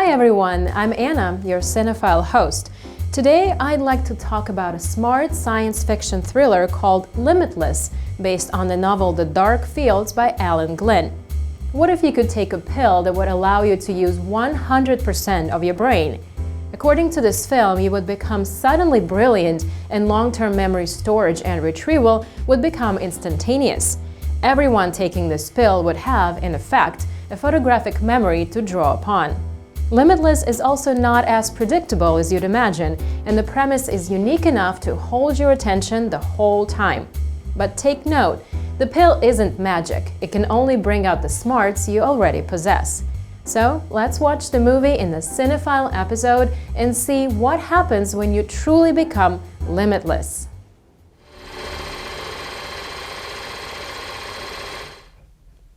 Hi everyone, I'm Anna, your cinephile host. Today I'd like to talk about a smart science fiction thriller called Limitless, based on the novel The Dark Fields by Alan Glenn. What if you could take a pill that would allow you to use 100% of your brain? According to this film, you would become suddenly brilliant and long-term memory storage and retrieval would become instantaneous. Everyone taking this pill would have, in effect, a photographic memory to draw upon. Limitless is also not as predictable as you'd imagine, and the premise is unique enough to hold your attention the whole time. But take note, the pill isn't magic. It can only bring out the smarts you already possess. So let's watch the movie in the Cinephile episode and see what happens when you truly become limitless.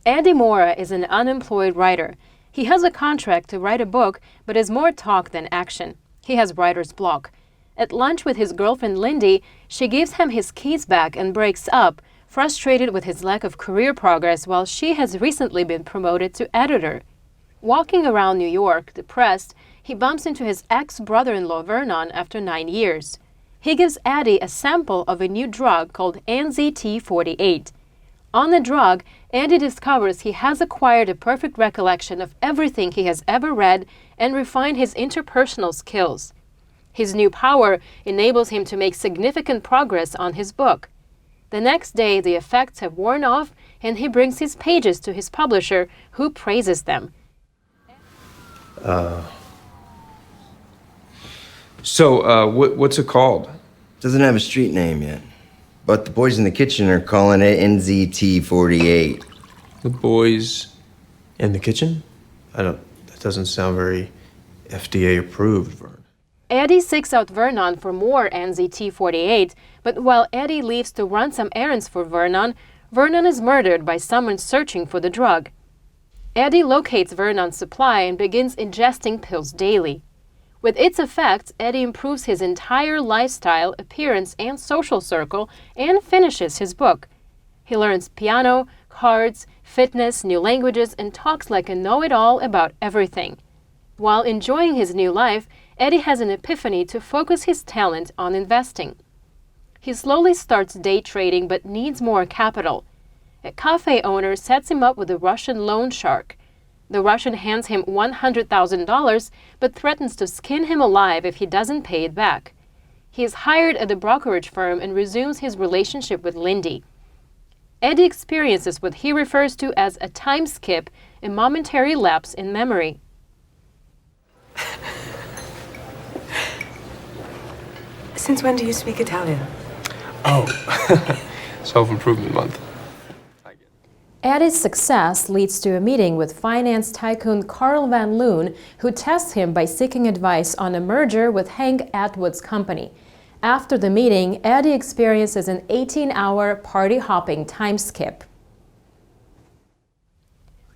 Andy Mora is an unemployed writer. He has a contract to write a book, but is more talk than action. He has writer's block. At lunch with his girlfriend Lindy, she gives him his keys back and breaks up, frustrated with his lack of career progress while she has recently been promoted to editor. Walking around New York, depressed, he bumps into his ex-brother-in-law Vernon after 9 years. He gives Eddie a sample of a new drug called NZT-48. On the drug, Andy discovers he has acquired a perfect recollection of everything he has ever read and refined his interpersonal skills. His new power enables him to make significant progress on his book. The next day, the effects have worn off, and he brings his pages to his publisher, who praises them. What's it called? Doesn't have a street name yet. But the boys in the kitchen are calling it NZT-48. The boys in the kitchen? That doesn't sound very FDA approved, Vern. Eddie seeks out Vernon for more NZT-48, but while Eddie leaves to run some errands for Vernon, Vernon is murdered by someone searching for the drug. Eddie locates Vernon's supply and begins ingesting pills daily. With its effects, Eddie improves his entire lifestyle, appearance, and social circle and finishes his book. He learns piano, cards, fitness, new languages, and talks like a know-it-all about everything. While enjoying his new life, Eddie has an epiphany to focus his talent on investing. He slowly starts day trading but needs more capital. A cafe owner sets him up with a Russian loan shark. The Russian hands him $100,000 but threatens to skin him alive if he doesn't pay it back. He is hired at the brokerage firm and resumes his relationship with Lindy. Eddie experiences what he refers to as a time skip, a momentary lapse in memory. Since when do you speak Italian? Oh, self-improvement month. Eddie's success leads to a meeting with finance tycoon Carl Van Loon, who tests him by seeking advice on a merger with Hank Atwood's company. After the meeting, Eddie experiences an 18-hour party-hopping time skip.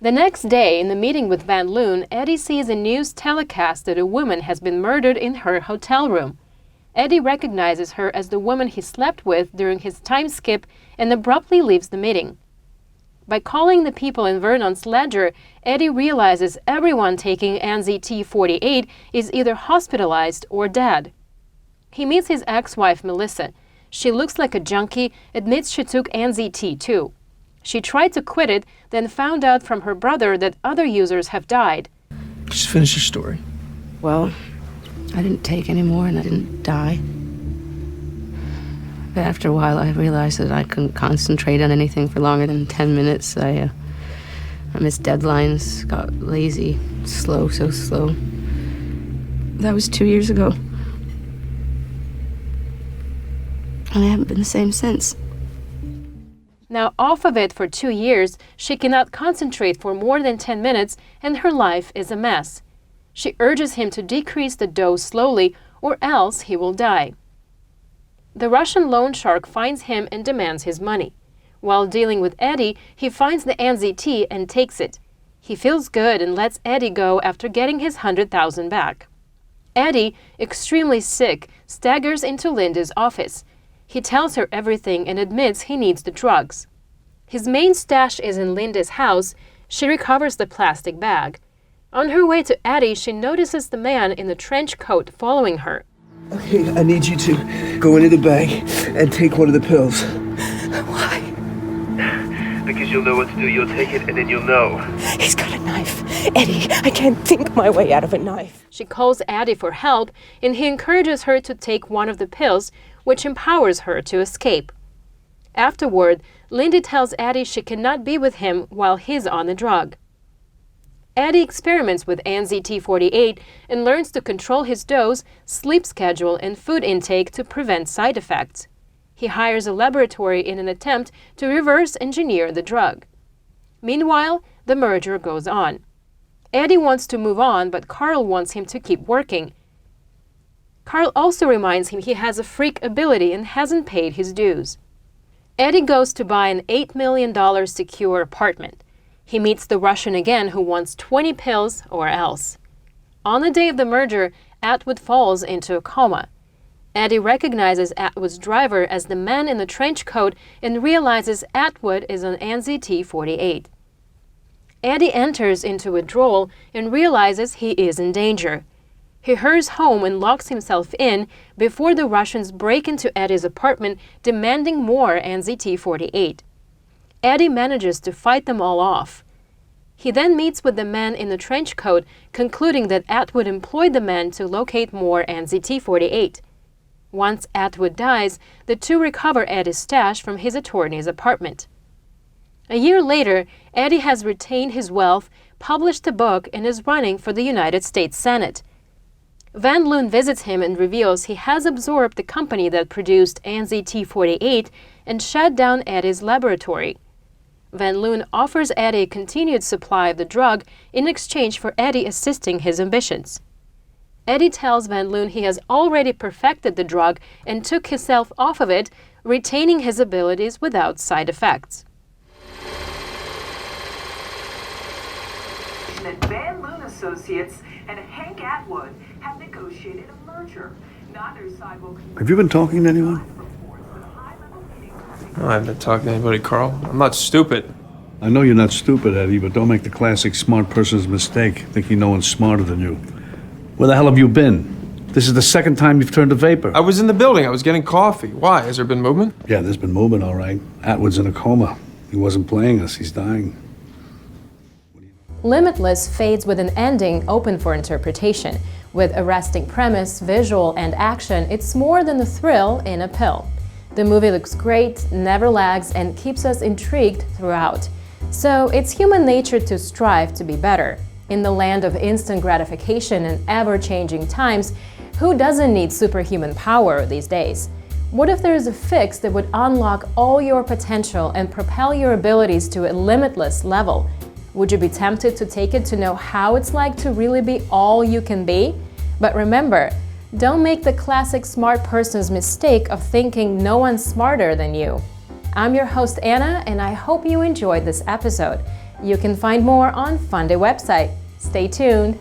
The next day, in the meeting with Van Loon, Eddie sees a news telecast that a woman has been murdered in her hotel room. Eddie recognizes her as the woman he slept with during his time skip and abruptly leaves the meeting. By calling the people in Vernon's ledger, Eddie realizes everyone taking NZT-48 is either hospitalized or dead. He meets his ex-wife Melissa. She looks like a junkie, admits she took NZT too. She tried to quit it, then found out from her brother that other users have died. Just finish your story. Well, I didn't take any more and I didn't die. But after a while, I realized that I couldn't concentrate on anything for longer than 10 minutes. I missed deadlines, got lazy, so slow. That was 2 years ago. And I haven't been the same since. Now, off of it for 2 years, she cannot concentrate for more than 10 minutes and her life is a mess. She urges him to decrease the dose slowly or else he will die. The Russian loan shark finds him and demands his money. While dealing with Eddie, he finds the NZT and takes it. He feels good and lets Eddie go after getting his $100,000 back. Eddie, extremely sick, staggers into Linda's office. He tells her everything and admits he needs the drugs. His main stash is in Linda's house. She recovers the plastic bag. On her way to Addie, she notices the man in the trench coat following her. Okay, I need you to go into the bag and take one of the pills. Why? Because you'll know what to do. You'll take it and then you'll know. He's got a knife. Eddie, I can't think my way out of a knife. She calls Addie for help, and he encourages her to take one of the pills, which empowers her to escape. Afterward, Lindy tells Addie she cannot be with him while he's on the drug. Addie experiments with ANZT-48 and learns to control his dose, sleep schedule, and food intake to prevent side effects. He hires a laboratory in an attempt to reverse engineer the drug. Meanwhile, the merger goes on. Eddie wants to move on, but Carl wants him to keep working. Carl also reminds him he has a freak ability and hasn't paid his dues. Eddie goes to buy an $8 million secure apartment. He meets the Russian again, who wants 20 pills or else. On the day of the merger, Atwood falls into a coma. Eddie recognizes Atwood's driver as the man in the trench coat and realizes Atwood is on ANZT-48. Eddie enters into withdrawal and realizes he is in danger. He hurries home and locks himself in before the Russians break into Eddie's apartment, demanding more ANZT-48. Eddie manages to fight them all off. He then meets with the man in the trench coat, concluding that Atwood employed the man to locate more ANZT-48. Once Atwood dies, the two recover Eddie's stash from his attorney's apartment. A year later, Eddie has retained his wealth, published a book, and is running for the United States Senate. Van Loon visits him and reveals he has absorbed the company that produced ANZT-48 and shut down Eddie's laboratory. Van Loon offers Eddie a continued supply of the drug in exchange for Eddie assisting his ambitions. Eddie tells Van Loon he has already perfected the drug and took himself off of it, retaining his abilities without side effects. That Van Loon Associates and Hank Atwood have negotiated a merger. Neither side will. Have you been talking to anyone? No, I haven't been talking to anybody, Carl. I'm not stupid. I know you're not stupid, Eddie, but don't make the classic smart person's mistake, thinking no one's smarter than you. Where the hell have you been? This is the second time you've turned to vapor. I was in the building. I was getting coffee. Why? Has there been movement? Yeah, there's been movement, all right. Atwood's in a coma. He wasn't playing us. He's dying. Limitless fades with an ending open for interpretation. With arresting premise, visual, and action, it's more than the thrill in a pill. The movie looks great, never lags, and keeps us intrigued throughout. So it's human nature to strive to be better. In the land of instant gratification and ever-changing times, who doesn't need superhuman power these days? What if there is a fix that would unlock all your potential and propel your abilities to a limitless level? Would you be tempted to take it to know how it's like to really be all you can be? But remember, don't make the classic smart person's mistake of thinking no one's smarter than you. I'm your host Anna, and I hope you enjoyed this episode. You can find more on Funday website. Stay tuned.